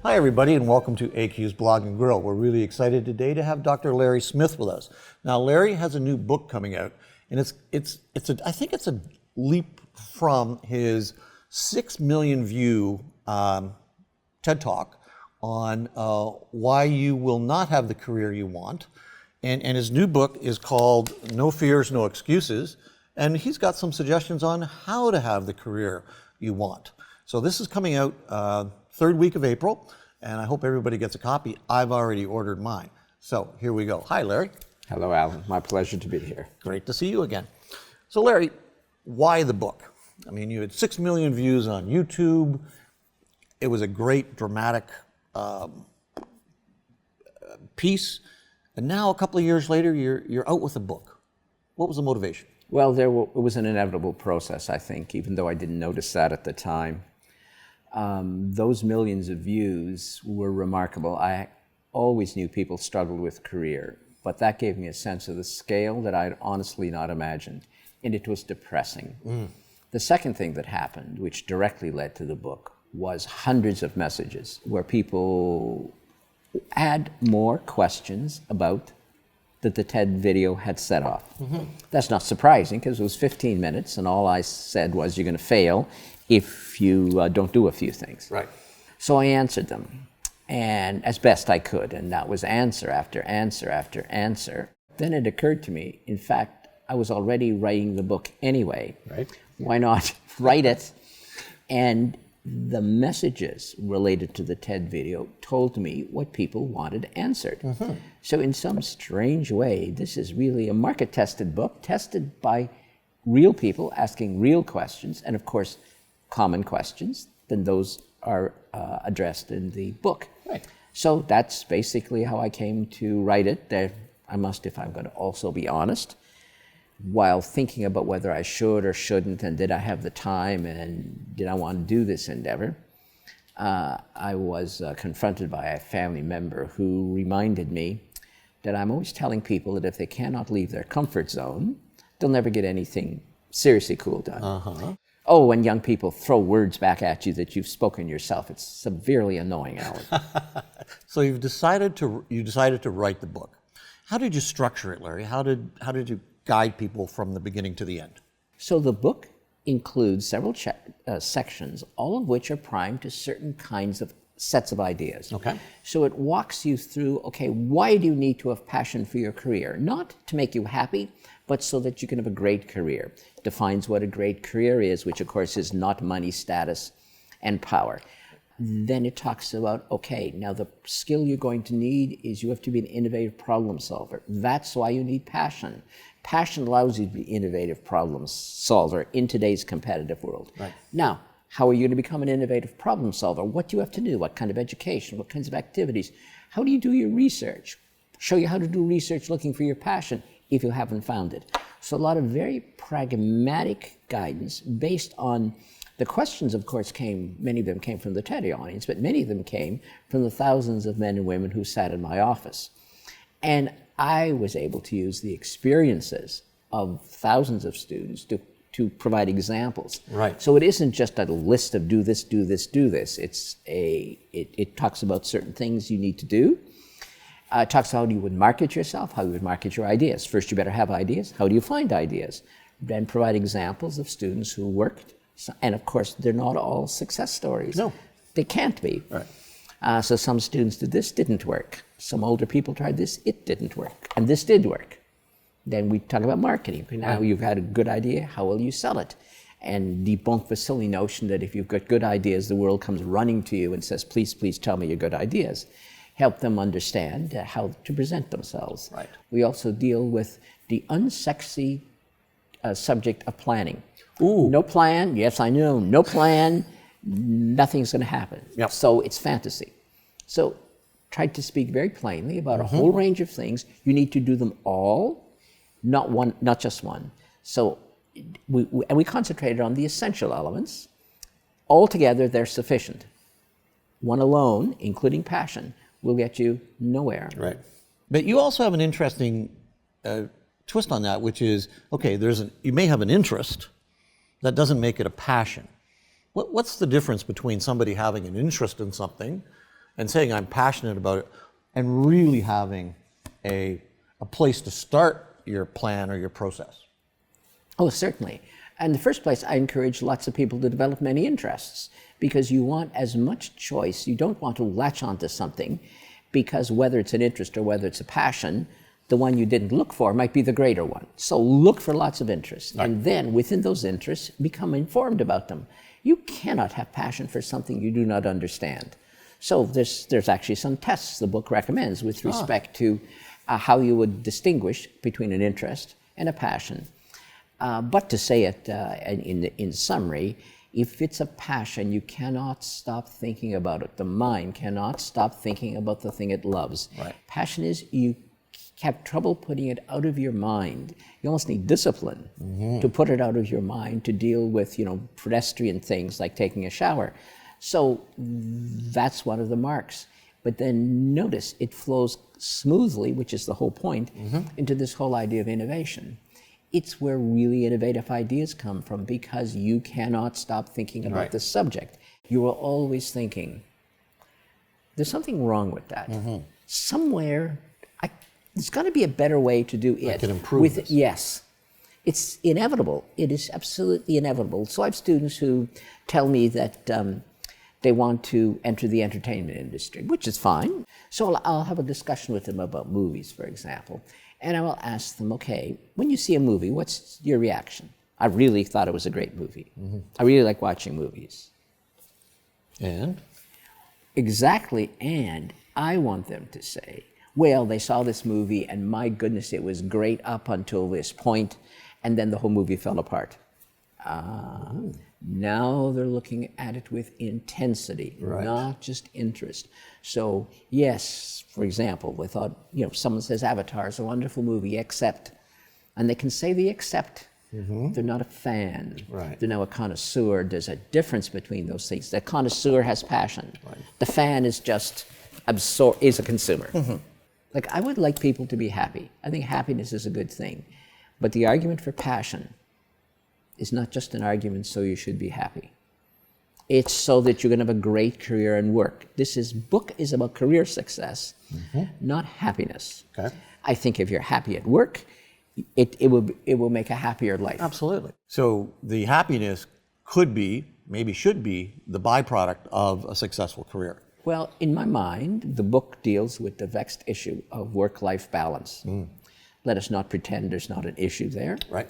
Hi everybody and welcome to AQ's Blog and Grill. We're really excited today to have Dr. Larry Smith with us. Now Larry has a new book coming out and I think it's a leap from his 6 million view TED Talk on why you will not have the career you want. And his new book is called No Fears, No Excuses. And he's got some suggestions on how to have the career you want. So this is coming out third week of April, and I hope everybody gets a copy. I've already ordered mine. So here we go. Hi, Larry. Hello, Alan. My pleasure to be here. Great to see you again. So Larry, why the book? I mean, you had 6 million views on YouTube. It was a great dramatic piece. And now a couple of years later, you're out with a book. What was the motivation? Well, it was an inevitable process, I think, even though I didn't notice that at the time. Those millions of views were remarkable. I always knew people struggled with career, but that gave me a sense of the scale that I'd honestly not imagined, and it was depressing. The second thing that happened, which directly led to the book, was hundreds of messages where people had more questions about that the TED video had set off. That's not surprising because it was 15 minutes and all I said was you're going to fail if you don't do a few things. Right. So I answered them, and as best I could, and that was answer after answer after answer. Then it occurred to me, in fact, I was already writing the book anyway. Right. Why not write it? And the messages related to the TED video told me what people wanted answered. So in some strange way, this is really a market-tested book, tested by real people asking real questions, and of course, common questions, then those are addressed in the book. Right. So that's basically how I came to write it. I must, if I'm going to also be honest, while thinking about whether I should or shouldn't, and did I have the time, and did I want to do this endeavor, I was confronted by a family member who reminded me that I'm always telling people that if they cannot leave their comfort zone, they'll never get anything seriously cool done. Oh, when young people throw words back at you that you've spoken yourself, it's severely annoying, Alan. So you decided to write the book. How did you structure it, Larry? How did you guide people from the beginning to the end? So the book includes several sections, all of which are primed to certain kinds of sets of ideas. Okay. So it walks you through, okay, why do you need to have passion for your career? Not to make you happy, but so that you can have a great career. Defines what a great career is, which of course is not money, status, and power. Then it talks about, okay, now the skill you're going to need is you have to be an innovative problem solver. That's why you need passion. Passion allows you to be an innovative problem solver in today's competitive world. Right. Now, how are you going to become an innovative problem solver? What do you have to do? What kind of education? What kinds of activities? How do you do your research? Show you how to do research looking for your passion if you haven't found it. So a lot of very pragmatic guidance based on the questions, of course, many of them came from the TED audience, but many of them came from the thousands of men and women who sat in my office. And I was able to use the experiences of thousands of students to provide examples. Right. So it isn't just a list of do this, do this, do this. It talks about certain things you need to do. It talks about how you would market yourself, how you would market your ideas. First, you better have ideas. How do you find ideas? Then provide examples of students who worked. And of course, they're not all success stories. No. They can't be. Right. So some students did this, didn't work. Some older people tried this, it didn't work. And this did work. Then we talk about marketing. Now you've had a good idea, how will you sell it? And debunk the silly notion that if you've got good ideas, the world comes running to you and says, please, please tell me your good ideas. Help them understand how to present themselves. Right. We also deal with the unsexy subject of planning. Ooh. No plan, yes I know, no plan, nothing's going to happen. Yep. So it's fantasy. So tried to speak very plainly about a whole range of things. You need to do them all, not just one. So we concentrated on the essential elements. Altogether, they're sufficient. One alone, including passion, will get you nowhere. Right. But you also have an interesting twist on that, which is, okay, you may have an interest, that doesn't make it a passion. What's the difference between somebody having an interest in something and saying I'm passionate about it, and really having a place to start your plan or your process? Oh, certainly. In the first place, I encourage lots of people to develop many interests because you want as much choice. You don't want to latch onto something because whether it's an interest or whether it's a passion, the one you didn't look for might be the greater one. So look for lots of interests, right. And then within those interests, become informed about them. You cannot have passion for something you do not understand. So there's actually some tests the book recommends with respect to how you would distinguish between an interest and a passion. But to say it in summary, if it's a passion, you cannot stop thinking about it. The mind cannot stop thinking about the thing it loves. Right. Passion is you have trouble putting it out of your mind. You almost need discipline to put it out of your mind to deal with, pedestrian things like taking a shower. So that's one of the marks. But then notice it flows smoothly, which is the whole point, into this whole idea of innovation. It's where really innovative ideas come from because you cannot stop thinking about the subject. You are always thinking, there's something wrong with that. Somewhere, there's got to be a better way to do it. I can improve this. Yes. It's inevitable. It is absolutely inevitable. So I have students who tell me that they want to enter the entertainment industry, which is fine. So I'll have a discussion with them about movies, for example. And I will ask them, okay, when you see a movie, what's your reaction? I really thought it was a great movie. I really like watching movies. And? Exactly, and I want them to say, well, they saw this movie and my goodness, it was great up until this point, and then the whole movie fell apart. Now they're looking at it with intensity, not just interest. So yes, for example, they thought, someone says Avatar is a wonderful movie, except, and they can say the except, they're not a fan. They're now a connoisseur. There's a difference between those things. The connoisseur has passion. The fan is just is a consumer. Like, I would like people to be happy. I think happiness is a good thing. But the argument for passion is not just an argument so you should be happy. It's so that you're going to have a great career and work. This book is about career success, not happiness. Okay. I think if you're happy at work, it will make a happier life. Absolutely. So the happiness could be, maybe should be, the byproduct of a successful career. Well, in my mind, the book deals with the vexed issue of work-life balance. Let us not pretend there's not an issue there. Right.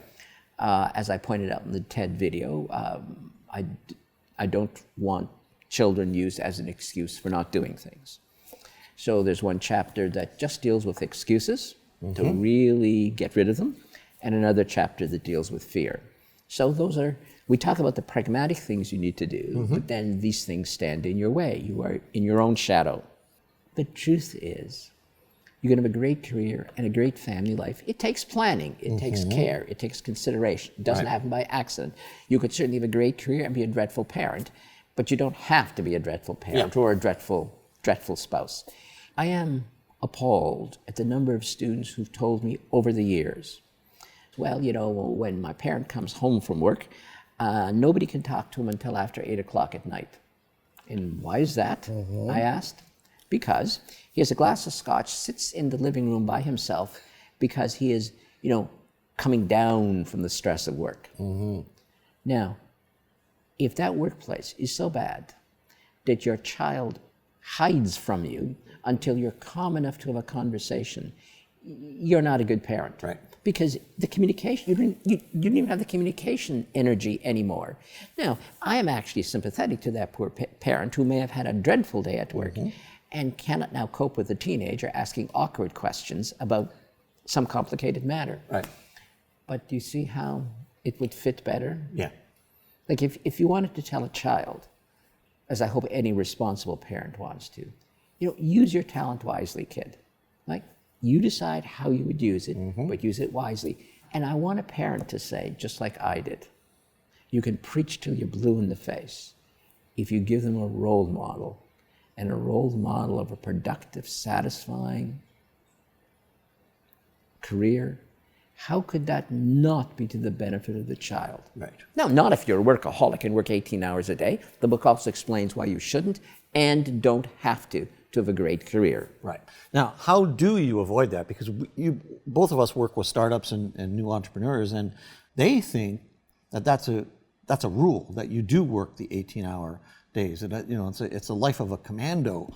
As I pointed out in the TED video, I don't want children used as an excuse for not doing things. So there's one chapter that just deals with excuses to really get rid of them, and another chapter that deals with fear. So we talk about the pragmatic things you need to do, but then these things stand in your way. You are in your own shadow. The truth is, you're going to have a great career and a great family life. It takes planning, it takes care, it takes consideration. It doesn't happen by accident. You could certainly have a great career and be a dreadful parent, but you don't have to be a dreadful parent or a dreadful spouse. I am appalled at the number of students who've told me over the years, well, when my parent comes home from work, nobody can talk to him until after 8 o'clock at night. And why is that? I asked. Because he has a glass of scotch, sits in the living room by himself because he is, coming down from the stress of work. Now, if that workplace is so bad that your child hides from you until you're calm enough to have a conversation, you're not a good parent. Right. Because the communication, you don't even have the communication energy anymore. Now, I am actually sympathetic to that poor parent who may have had a dreadful day at work and cannot now cope with a teenager asking awkward questions about some complicated matter. Right. But do you see how it would fit better? Yeah. Like if you wanted to tell a child, as I hope any responsible parent wants to, use your talent wisely, kid. Like, you decide how you would use it, but use it wisely. And I want a parent to say, just like I did, you can preach till you're blue in the face if you give them a role model, and a role model of a productive, satisfying career how could that not be to the benefit of the child? Right. Now, not if you're a workaholic and work 18 hours a day. The book also explains why you shouldn't and don't have to have a great career. Right. Now, how do you avoid that? Because both of us work with startups and new entrepreneurs, and they think that that's a rule, that you do work the 18-hour days. And it's a life of a commando,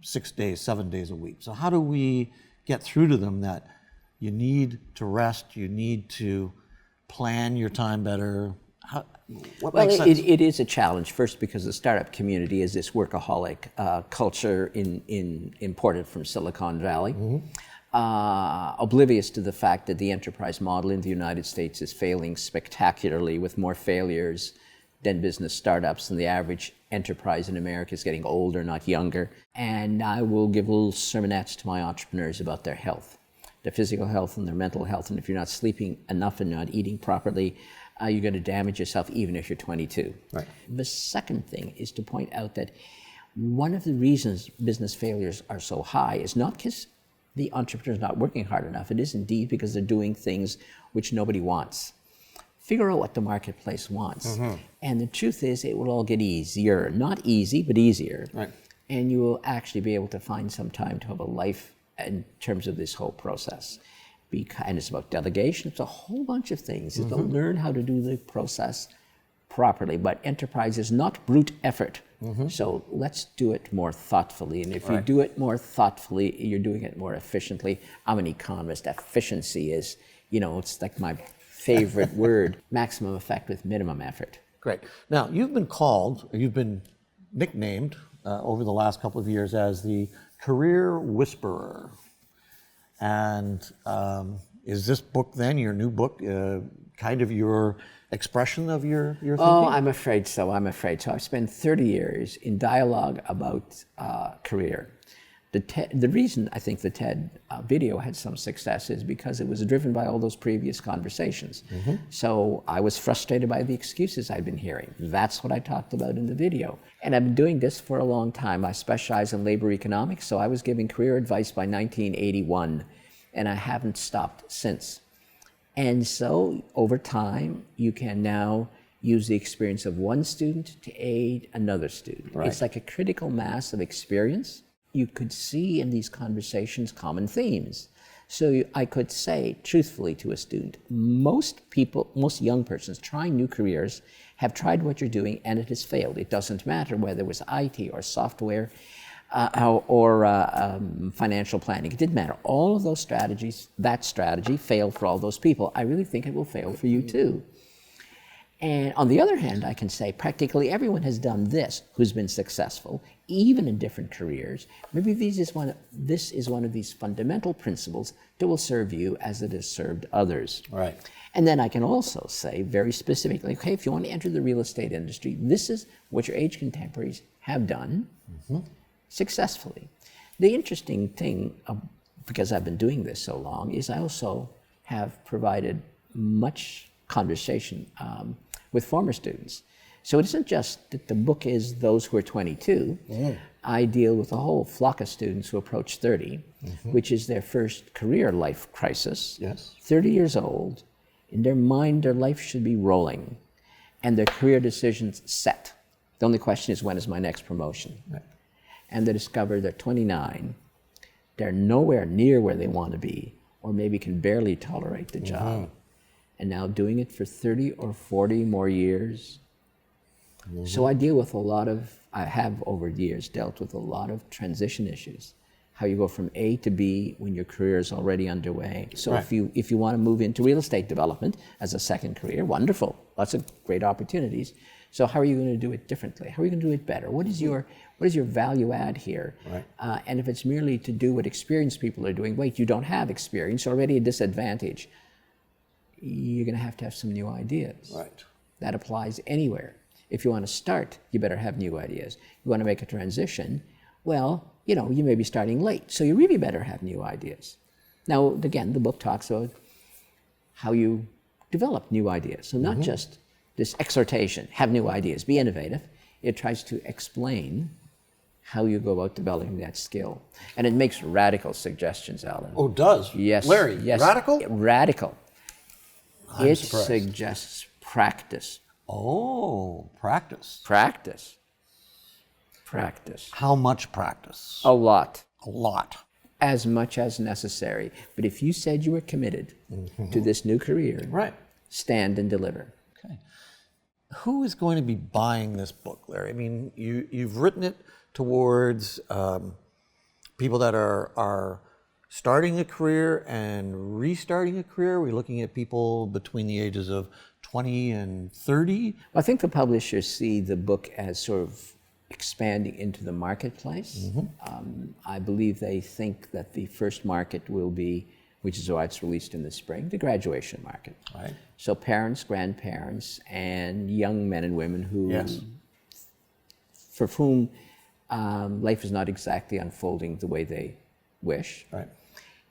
6 days, 7 days a week. So how do we get through to them that you need to rest, you need to plan your time better? What makes sense? It is a challenge, first because the startup community is this workaholic culture imported from Silicon Valley, oblivious to the fact that the enterprise model in the United States is failing spectacularly, with more failures than business startups, and the average enterprise in America is getting older, not younger. And I will give little sermonettes to my entrepreneurs about their health, their physical health and their mental health. And if you're not sleeping enough and not eating properly, you're going to damage yourself even if you're 22. Right. The second thing is to point out that one of the reasons business failures are so high is not because the entrepreneur is not working hard enough. It is indeed because they're doing things which nobody wants. Figure out what the marketplace wants. And the truth is, it will all get easier. Not easy, but easier. Right. And you will actually be able to find some time to have a life in terms of this whole process. And it's about delegation. It's a whole bunch of things. It's about learn how to do the process properly. But enterprise is not brute effort. So let's do it more thoughtfully. And if you do it more thoughtfully, you're doing it more efficiently. I'm an economist. Efficiency is, it's like my favorite word. Maximum effect with minimum effort. Great. Now, you've been nicknamed over the last couple of years as the career whisperer. And is this book then, your new book, kind of your expression of your thinking? Oh, I'm afraid so. I've spent 30 years in dialogue about career. The reason I think the TED video had some success is because it was driven by all those previous conversations. So I was frustrated by the excuses I'd been hearing. That's what I talked about in the video. And I've been doing this for a long time. I specialize in labor economics, so I was giving career advice by 1981, and I haven't stopped since. And so over time, you can now use the experience of one student to aid another student. Right. It's like a critical mass of experience. You could see in these conversations common themes. So I could say truthfully to a student, most young persons trying new careers have tried what you're doing and it has failed. It doesn't matter whether it was IT or software or financial planning. It didn't matter. All of those strategies, that strategy failed for all those people. I really think it will fail for you too. And on the other hand, I can say practically everyone has done this who's been successful, even in different careers. Maybe this is one of these fundamental principles that will serve you as it has served others. Right. And then I can also say very specifically, okay, if you want to enter the real estate industry, this is what your age contemporaries have done successfully. The interesting thing, because I've been doing this so long, is I also have provided much conversation with former students. So it isn't just that the book is those who are 22. I deal with a whole flock of students who approach 30, which is their first career life crisis. Yes. 30 years old. In their mind, their life should be rolling and their career decisions set. The only question is, when is my next promotion? Right. And they discover they're 29. They're nowhere near where they want to be, or maybe can barely tolerate the job. And now doing it for 30 or 40 more years. So I have over the years dealt with a lot of transition issues. How you go from A to B when your career is already underway. So if you want to move into real estate development as a second career, wonderful, lots of great opportunities. So how are you going to do it differently? How are you going to do it better? What is your value add here? Right. And if it's merely to do what experienced people are doing, wait, you don't have experience, already a disadvantage. You're going to have some new ideas. Right. That applies anywhere. If you want to start, you better have new ideas. You want to make a transition, well, you may be starting late, so you really better have new ideas. Now, again, the book talks about how you develop new ideas. So not just this exhortation, have new ideas, be innovative. It tries to explain how you go about developing that skill. And it makes radical suggestions, Alan. Oh, it does? Yes. Larry, yes. radical? Radical. I'm surprised. Suggests practice. Oh, practice. Practice. Practice. How much practice? A lot. A lot. As much as necessary. But if you said you were committed to this new career, Right. stand and deliver. Okay. Who is going to be buying this book, Larry? I mean, you've written it towards people that are starting a career and restarting a career. We're looking at people between the ages of 20 and 30. I think the publishers see the book as sort of expanding into the marketplace. I believe they think that the first market will be, which is why it's released in the spring, the graduation market. Right. So parents, grandparents, and young men and women who, Yes. for whom life is not exactly unfolding the way they wish. Right.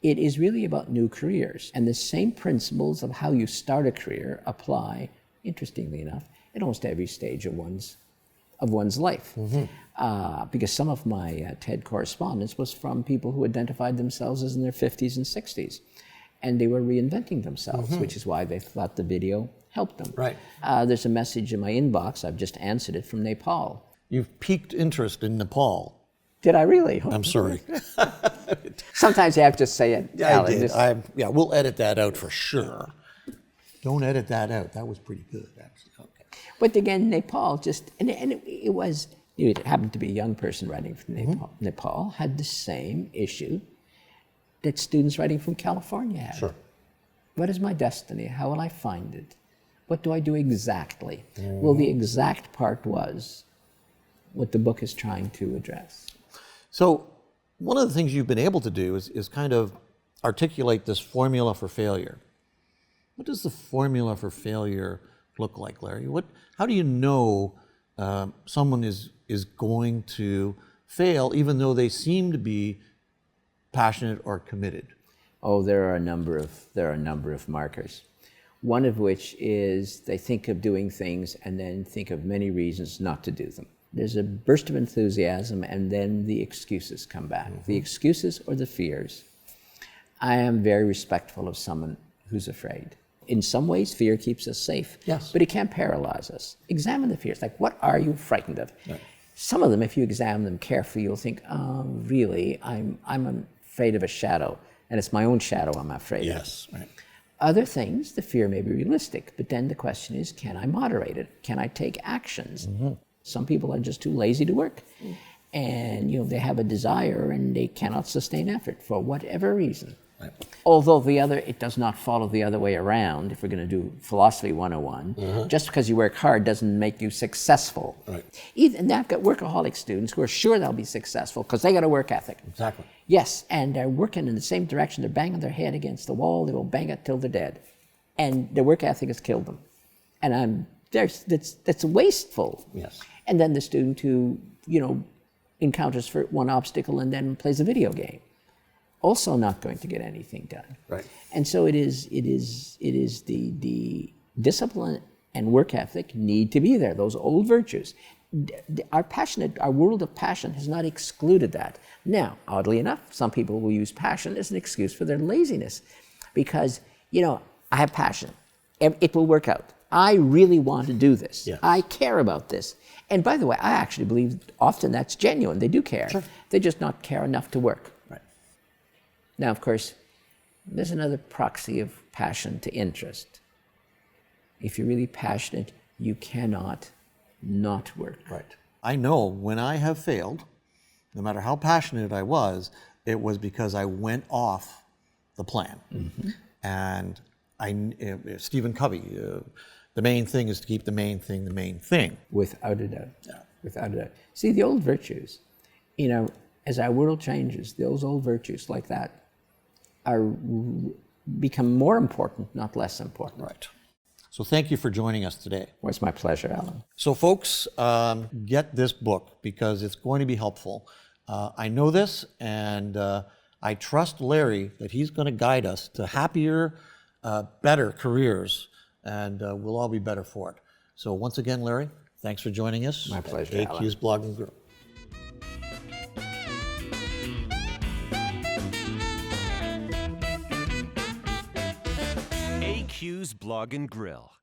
It is really about new careers. And the same principles of how you start a career apply, interestingly enough, at almost every stage of one's life. Because some of my TED correspondence was from people who identified themselves as in their 50s and 60s. And they were reinventing themselves, which is why they thought the video helped them. Right. There's a message in my inbox, I've just answered it, from Nepal. You've piqued interest in Nepal. Did I really? I'm sorry. Sometimes you have to say it, I Alan. did. Just- Yeah, we'll edit that out for sure. Don't edit that out. That was pretty good, actually. Okay. But again, Nepal just, and it was, it happened to be a young person writing from Nepal. Nepal had the same issue that students writing from California had. Sure. What is my destiny? How will I find it? What do I do exactly? Well, the exact part was what the book is trying to address. So one of the things you've been able to do is kind of articulate this formula for failure. What does the formula for failure look like, Larry? How do you know someone is going to fail even though they seem to be passionate or committed? Oh, there are a number of markers. One of which is they think of doing things and then think of many reasons not to do them. There's a burst of enthusiasm and then the excuses come back. The excuses or the fears. I am very respectful of someone who's afraid. In some ways, fear keeps us safe, Yes. but it can paralyze us. Examine the fears. Like, what are you frightened of? Right. Some of them, if you examine them carefully, you'll think, oh, really, I'm afraid of a shadow, and it's my own shadow I'm afraid of. Yes. Right. Other things, the fear may be realistic, but then the question is, can I moderate it? Can I take actions? Some people are just too lazy to work. And they have a desire and they cannot sustain effort for whatever reason. Right. Although it does not follow the other way around. If we're going to do Philosophy 101, just because you work hard doesn't make you successful. Right. And I've got workaholic students who are sure they'll be successful because they got a work ethic. Exactly. Yes, and they're working in the same direction. They're banging their head against the wall. They will bang it till they're dead. And their work ethic has killed them. And that's wasteful. Yes. And then the student who, encounters for one obstacle and then plays a video game. Also not going to get anything done. Right. And so it is the discipline and work ethic need to be there, those old virtues. Our world of passion has not excluded that. Now, oddly enough, some people will use passion as an excuse for their laziness because, I have passion. It will work out. I really want to do this. Yes. I care about this. And by the way, I actually believe often that's genuine. They do care. Sure. They just not care enough to work. Right. Now, of course, there's another proxy of passion to interest. If you're really passionate, you cannot not work. Right. I know when I have failed, no matter how passionate I was, it was because I went off the plan. And Stephen Covey, the main thing is to keep the main thing the main thing. Without a doubt. Yeah. Without a doubt. See, the old virtues, as our world changes, those old virtues like that become more important, not less important. Right. So thank you for joining us today. Well, it's my pleasure, Alan. So folks, get this book because it's going to be helpful. I know this, and I trust Larry that he's going to guide us to happier, better careers, and we'll all be better for it. So once again, Larry, thanks for joining us. My pleasure, at Alan. AQ's Blog and Grow. AQ's Blog and Grill.